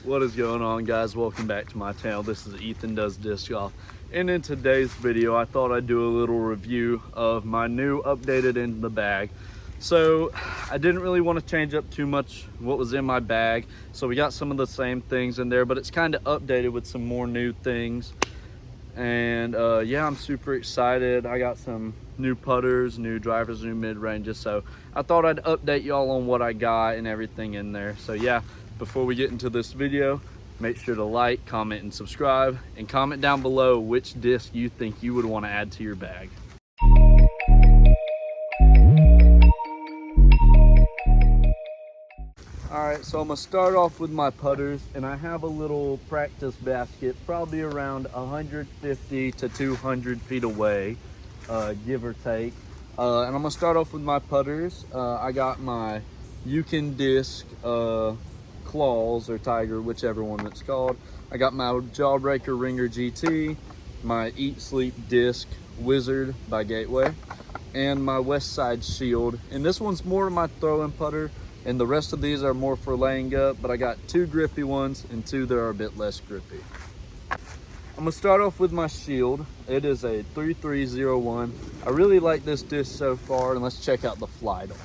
What is going on, guys? Welcome back to my channel. This is Ethan Does Disc Golf, and in today's video I thought I'd do a little review of my new updated In the Bag. So I didn't really want to change up too much what was in my bag, so we got some of the same things in there, but it's kind of updated with some more new things. And yeah, I'm super excited. I got some new putters, new drivers, new mid-ranges, so I thought I'd update y'all on what I got and everything in there. So yeah, before we get into this video, make sure to like, comment, and subscribe, and comment down below which disc you think you would want to add to your bag. Alright, so I'm going to start off with my putters, and I have a little practice basket probably around 150 to 200 feet away, give or take. And I'm going to start off with my putters. I got my Yukon disc claws or tiger, whichever one it's called. I got my Jawbreaker Ringer GT, my Eat Sleep disc Wizard by Gateway, and my West Side Shield. And this one's more of my throwing putter, and the rest of these are more for laying up, but I got two grippy ones and two that are a bit less grippy. I'm gonna start off with my Shield. It is a 3301. I really like this disc so far, and let's check out the flight on it.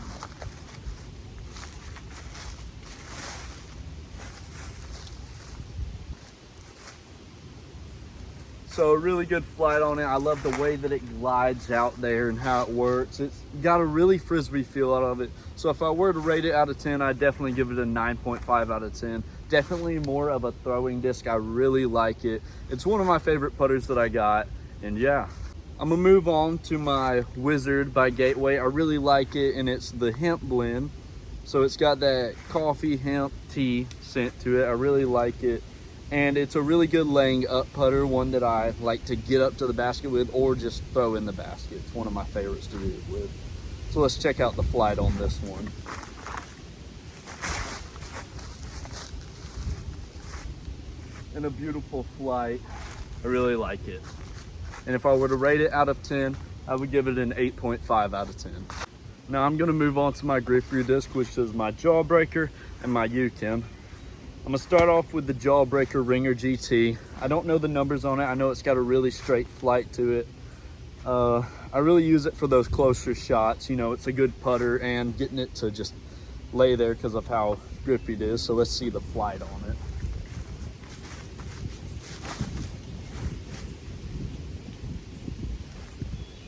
So a really good flight on it. I love the way that it glides out there and how it works. It's got a really frisbee feel out of it. So if I were to rate it out of 10, I'd definitely give it a 9.5 out of 10. Definitely more of a throwing disc. I really like it. It's one of my favorite putters that I got. And yeah, I'm gonna move on to my Wizard by Gateway. I really like it, and it's the hemp blend. So it's got that coffee hemp tea scent to it. I really like it. And it's a really good laying up putter, one that I like to get up to the basket with or just throw in the basket. It's one of my favorites to do it with. So let's check out the flight on this one. And a beautiful flight. I really like it. And if I were to rate it out of 10, I would give it an 8.5 out of 10. Now I'm gonna move on to my grippier disc, which is my Jawbreaker and my Yukon. I'm gonna start off with the Jawbreaker Ringer GT. I don't know the numbers on it. I know it's got a really straight flight to it. I really use it for those closer shots. You know, it's a good putter and getting it to just lay there because of how grippy it is. So let's see the flight on it.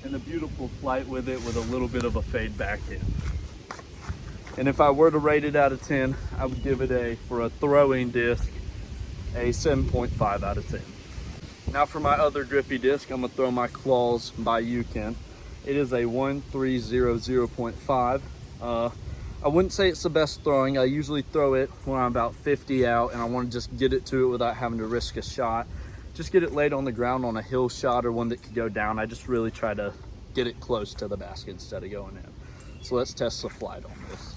And a beautiful flight with it with a little bit of a fade back in. And if I were to rate it out of 10, I would give it for a throwing disc, a 7.5 out of 10. Now for my other grippy disc, I'm gonna throw my Claws by Yukon. It is a 1300.5. I wouldn't say it's the best throwing. I usually throw it when I'm about 50 out and I wanna just get it to it without having to risk a shot. Just get it laid on the ground on a hill shot or one that could go down. I just really try to get it close to the basket instead of going in. So let's test the flight on this.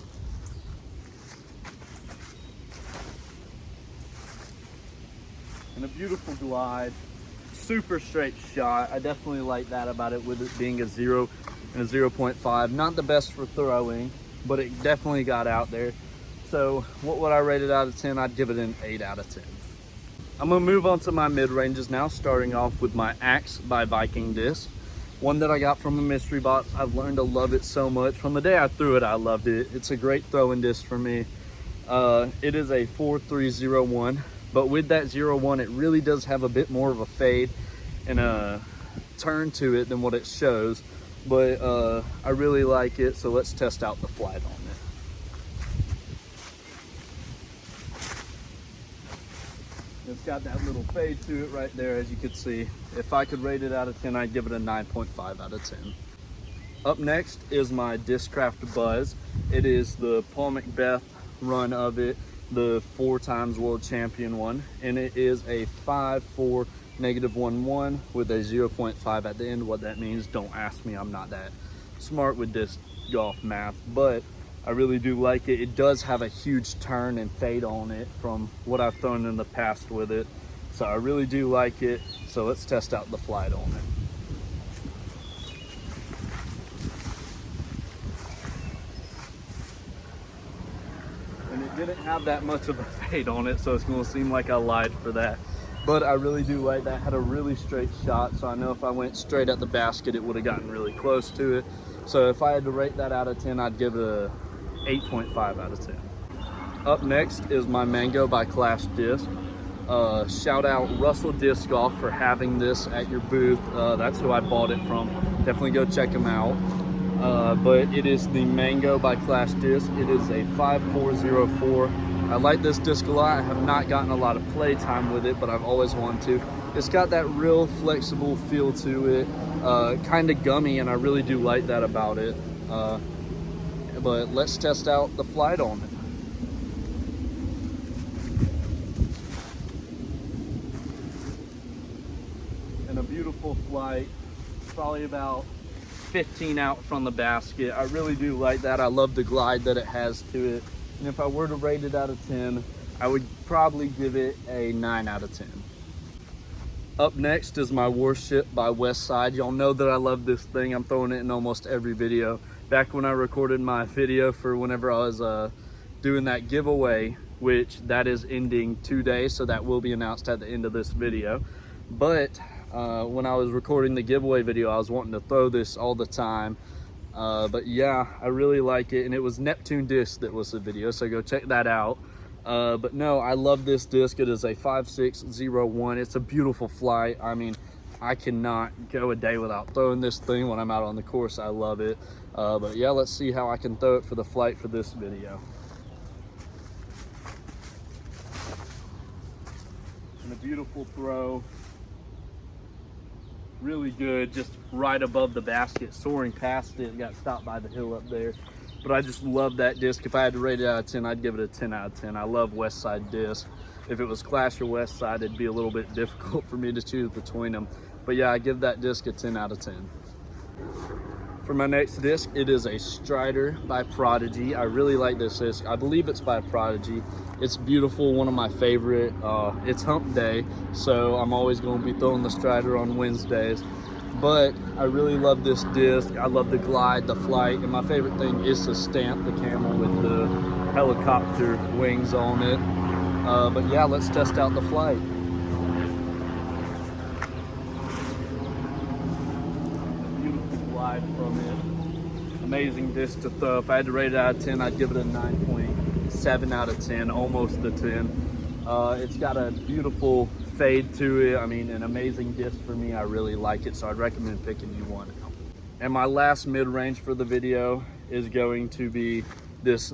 And a beautiful glide, super straight shot. I definitely like that about it, with it being a 0 and a 0.5. Not the best for throwing, but it definitely got out there. So what would I rate it out of 10? I'd give it an 8 out of 10. I'm gonna move on to my mid-ranges now, starting off with my Axe by Viking disc. One that I got from a mystery box. I've learned to love it so much. From the day I threw it, I loved it. It's a great throwing disc for me. It is a 4301. But with that 01, it really does have a bit more of a fade and a turn to it than what it shows. But I really like it, so let's test out the flight on it. It's got that little fade to it right there, as you can see. If I could rate it out of 10, I'd give it a 9.5 out of 10. Up next is my Discraft Buzz. It is the Paul Macbeth run of it, the 4-time world champion one, and it is a 5.4 -11 with a 0.5 at the end. What that means, don't ask me. I'm not that smart with disc golf math, but I really do like it. It does have a huge turn and fade on it from what I've thrown in the past with it, so I really do like it. So let's test out the flight on it. didn't have that much of a fade on it, so it's gonna seem like I lied for that. But I really do like that. Had a really straight shot, so I know if I went straight at the basket, it would have gotten really close to it. So if I had to rate that out of 10, I'd give it a 8.5 out of 10. Up next is my Mango by Clash Disc. Shout out Russell Disc Golf for having this at your booth. That's who I bought it from. Definitely go check him out. But it is the Mango by Clash Disc. It is a 5404. I like this disc a lot. I have not gotten a lot of play time with it, but I've always wanted to. It's got that real flexible feel to it, kind of gummy, and I really do like that about it. But let's test out the flight on it. And a beautiful flight, probably about 15 out from the basket. I really do like that. I love the glide that it has to it. And if I were to rate it out of 10, I would probably give it a 9 out of 10. Up next is my Warship by Westside. Y'all know that I love this thing. I'm throwing it in almost every video. Back when I recorded my video for whenever I was doing that giveaway, which that is ending today, so that will be announced at the end of this video. But when I was recording the giveaway video, I was wanting to throw this all the time. But yeah, I really like it, and it was Neptune Disc that was the video, so go check that out. But no, I love this disc. It is a 5601. It's a beautiful flight. I mean, I cannot go a day without throwing this thing when I'm out on the course. I love it. But yeah, let's see how I can throw it for the flight for this video. And a beautiful throw. Really good, just right above the basket, soaring past it. Got stopped by the hill up there. But I just love that disc. If I had to rate it out of 10, I'd give it a 10 out of 10. I love Westside disc. If it was Clash or Westside, it'd be a little bit difficult for me to choose between them. But yeah, I give that disc a 10 out of 10. For my next disc, it is a Strider by Prodigy. I really like this disc. I believe it's by Prodigy. It's beautiful, one of my favorite. It's hump day, so I'm always going to be throwing the Strider on Wednesdays. But I really love this disc. I love the glide, the flight, and my favorite thing is the stamp, the camel with the helicopter wings on it. But yeah, let's test out the flight. Beautiful glide from it. Amazing disc to throw. If I had to rate it out of 10, I'd give it a 9.7 out of 10, almost a 10. It's got a beautiful fade to it. I mean, an amazing disc for me. I really like it, so I'd recommend picking you one. And my last mid-range for the video is going to be this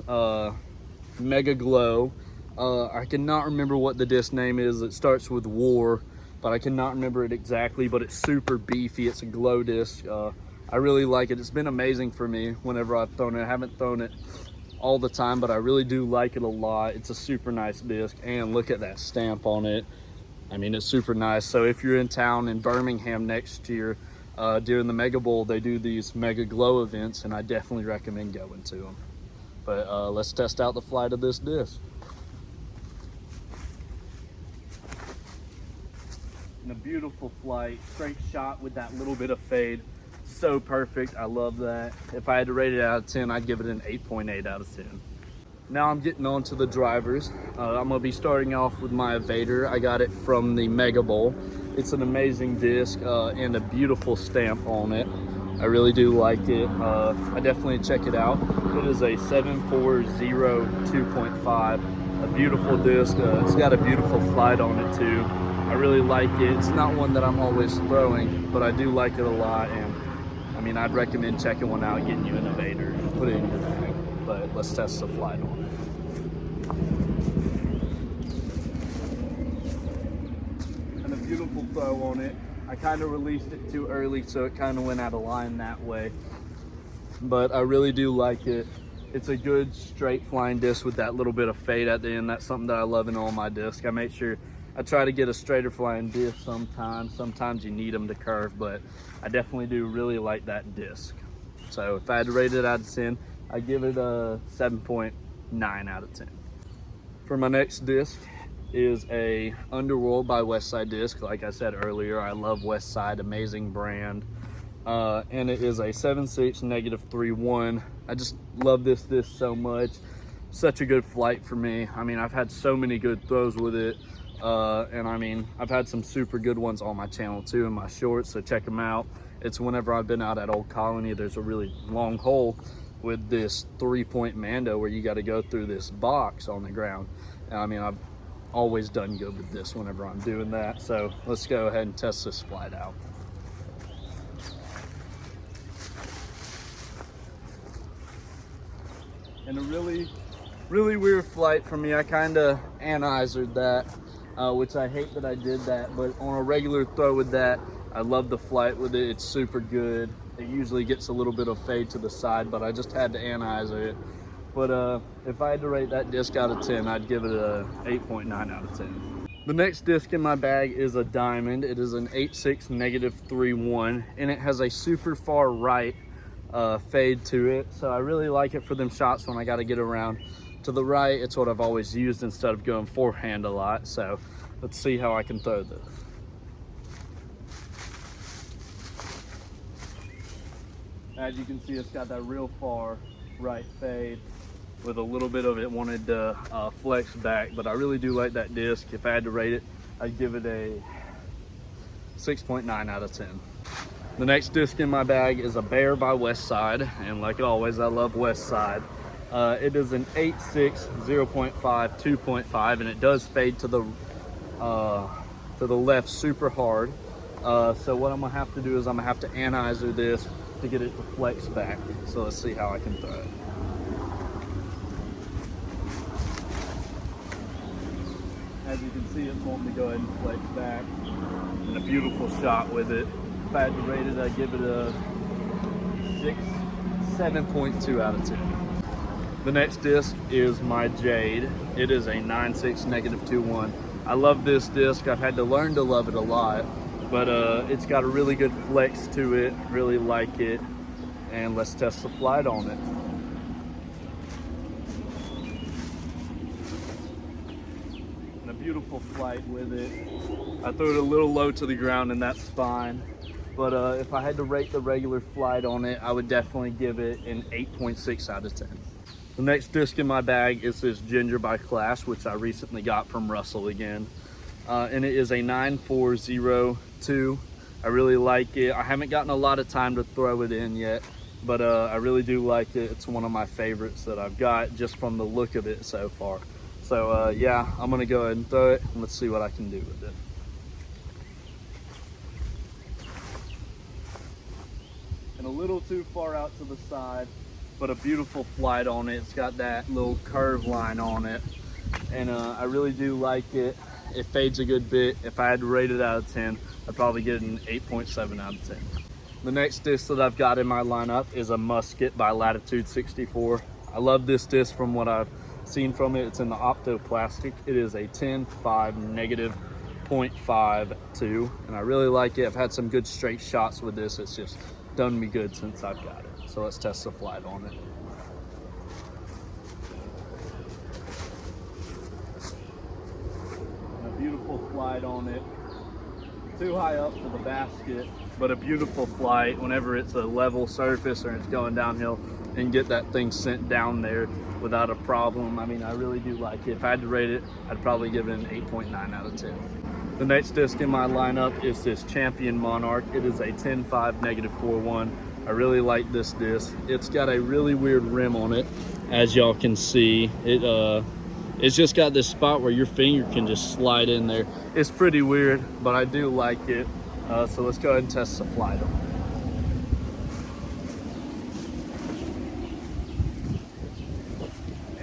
Mega Glow. I cannot remember what the disc name is. It starts with War, but I cannot remember it exactly, but it's super beefy. It's a glow disc. I really like it. It's been amazing for me whenever I've thrown it. I haven't thrown it all the time, but I really do like it a lot. It's a super nice disc, and look at that stamp on it. I mean, it's super nice. So if you're in town in Birmingham next year, during the Mega Bowl, they do these Mega Glow events, and I definitely recommend going to them. But let's test out the flight of this disc. And a beautiful flight, straight shot with that little bit of fade. So perfect, I love that. If I had to rate it out of 10, I'd give it an 8.8 out of 10. Now I'm getting on to the drivers. I'm gonna be starting off with my Evader. I got it from the Mega Bowl. It's an amazing disc and a beautiful stamp on it. I really do like it. I definitely check it out. It is a 7402.5, a beautiful disc. It's got a beautiful flight on it too. I really like it. It's not one that I'm always throwing, but I do like it a lot. And I mean, I'd recommend checking one out, getting you an Evader, and put it in your bag. But let's test the flight on it. And a beautiful throw on it. I kind of released it too early, so it kind of went out of line that way. But I really do like it. It's a good straight flying disc with that little bit of fade at the end. That's something that I love in all my discs. I make sure I try to get a straighter flying disc sometimes. Sometimes you need them to curve, but I definitely do really like that disc. So if I had to rate it out of 10, I give it a 7.9 out of 10. For my next disc is a Underworld by Westside Disc. Like I said earlier, I love Westside, amazing brand. And it is a 7.6 -3.1. I just love this disc so much. such a good flight for me. I mean, I've had so many good throws with it. And I mean, I've had some super good ones on my channel too in my shorts, so check them out. It's whenever I've been out at Old Colony, there's a really long hole with this 3-point Mando where you got to go through this box on the ground. And I mean, I've always done good with this whenever I'm doing that. So let's go ahead and test this flight out. And a really weird flight for me. I kind of anisered that, which I hate that I did that, but on a regular throw with that, I love the flight with it. It's super good. It usually gets a little bit of fade to the side, but I just had to aniser it. But if I had to rate that disc out of 10, I'd give it a 8.9 out of 10. The next disc in my bag is a diamond. It is an 8.6 -3.1, and it has a super far right fade to it. So I really like it for them shots when I got to get around to the right. It's what I've always used instead of going forehand a lot. So let's see how I can throw this. As you can see, it's got that real far right fade with a little bit of it wanted to flex back, but I really do like that disc. If I had to rate it, I'd give it a 6.9 out of 10. The next disc in my bag is a Bear by Westside, and like always, I love Westside. It is an 8.6 0.5 2.5, and it does fade to the left super hard. So what I'm gonna have to do is I'm gonna have to aniser this to get it to flex back. So let's see how I can throw it. As you can see, it's wanting to go ahead and flex back. And a beautiful shot with it. If I had to rate it, I'd give it a 7.2 out of 10. The next disc is my Jade. It is a 9.6 -2.1. I love this disc. I've had to learn to love it a lot, but it's got a really good flex to it. Really like it. And let's test the flight on it. And a beautiful flight with it. I threw it a little low to the ground, and that's fine. But if I had to rate the regular flight on it, I would definitely give it an 8.6 out of 10. The next disc in my bag is this Ginger by Clash, which I recently got from Russell again. And it is a 9.402. I really like it. I haven't gotten a lot of time to throw it in yet, but I really do like it. It's one of my favorites that I've got just from the look of it so far. So yeah, I'm gonna go ahead and throw it, and let's see what I can do with it. And a little too far out to the side, but a beautiful flight on it. It's got that little curve line on it, and I really do like it. It fades a good bit. If I had to rate it out of 10, I'd probably get an 8.7 out of 10. The next disc that I've got in my lineup is a Musket by Latitude 64. I love this disc from what I've seen from it. It's in the optoplastic. It is a 10.5 -0.52, and I really like it. I've had some good straight shots with this. It's just done me good since I've got it. So let's test the flight on it. And a beautiful flight on it. Too high up for the basket, but a beautiful flight whenever it's a level surface or it's going downhill, and get that thing sent down there without a problem. I mean, I really do like it. If I had to rate it, I'd probably give it an 8.9 out of 10. The next disc in my lineup is this Champion Monarch. It is a 10.5 -4.1. I really like this disc. It's got a really weird rim on it, as y'all can see. It's just got this spot where your finger can just slide in there. It's pretty weird, but I do like it. So let's go ahead and test the flight on it.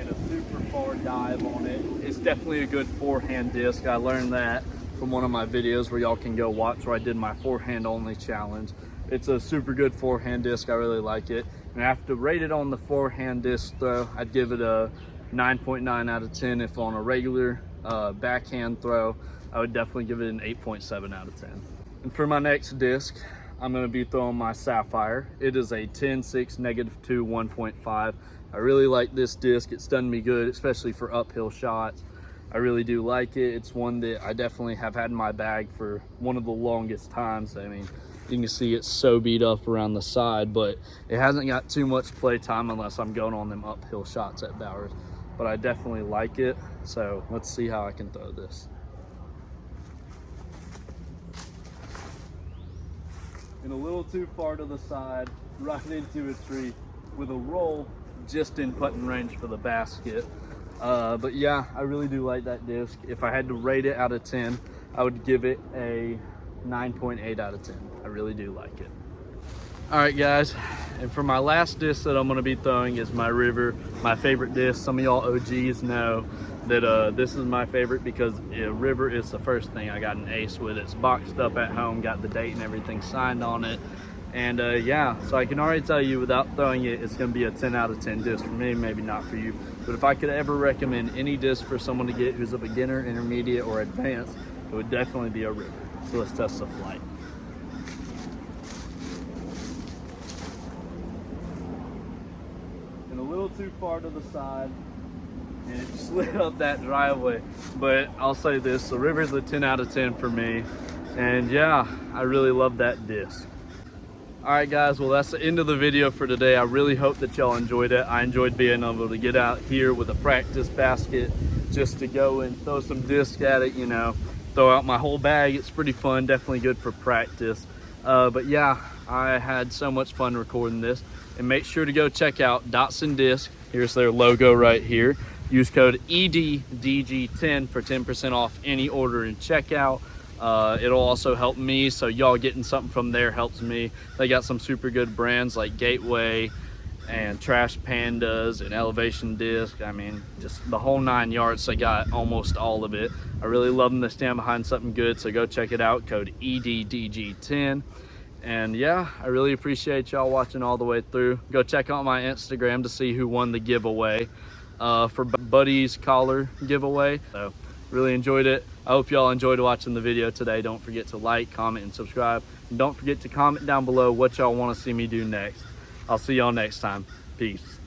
And a super far dive on it. It's definitely a good forehand disc. I learned that from one of my videos where y'all can go watch, where I did my forehand only challenge. It's a super good forehand disc. I really like it. And I have to rate it on the forehand disc throw, I'd give it a 9.9 out of 10. If on a regular backhand throw, I would definitely give it an 8.7 out of 10. And for my next disc, I'm gonna be throwing my Sapphire. It is a 10.6 -2 1.5. I really like this disc. It's done me good, especially for uphill shots. I really do like it. It's one that I definitely have had in my bag for one of the longest times. I mean, you can see it's so beat up around the side, but it hasn't got too much play time unless I'm going on them uphill shots at Bowers. but I definitely like it. So let's see how I can throw this. And a little too far to the side, right into a tree with a roll just in putting range for the basket. But yeah, I really do like that disc. If I had to rate it out of 10, I would give it a 9.8 out of 10. I really do like it. All right, guys, and for my last disc that I'm gonna be throwing is my River, my favorite disc. Some of y'all OGs know that this is my favorite because River is the first thing I got an ace with. It's boxed up at home, got the date and everything signed on it. And yeah, so I can already tell you without throwing it, it's gonna be a 10 out of 10 disc for me, maybe not for you. But if I could ever recommend any disc for someone to get who's a beginner, intermediate, or advanced, it would definitely be a River. So let's test the flight. And a little too far to the side, and it slid up that driveway. But I'll say this, the River's a 10 out of 10 for me. And yeah, I really love that disc. All right, guys, well, that's the end of the video for today. I really hope that y'all enjoyed it. I enjoyed being able to get out here with a practice basket just to go and throw some disc at it, you know, throw out my whole bag. It's pretty fun, definitely good for practice. But yeah, I had so much fun recording this. And make sure to go check out Dotson Disc. Here's their logo right here. Use code EDDG10 for 10% off any order and checkout. It'll also help me, so y'all getting something from there helps me. They got some super good brands like Gateway and Trash Pandas and Elevation Disc. I mean, just the whole 9 yards. They got almost all of it. I really love them to stand behind something good, so go check it out, code EDDG10. And yeah, I really appreciate y'all watching all the way through. Go check out my Instagram to see who won the giveaway for Buddy's collar giveaway. So really enjoyed it. I hope y'all enjoyed watching the video today. Don't forget to like, comment, and subscribe. And don't forget to comment down below what y'all want to see me do next. I'll see y'all next time. Peace.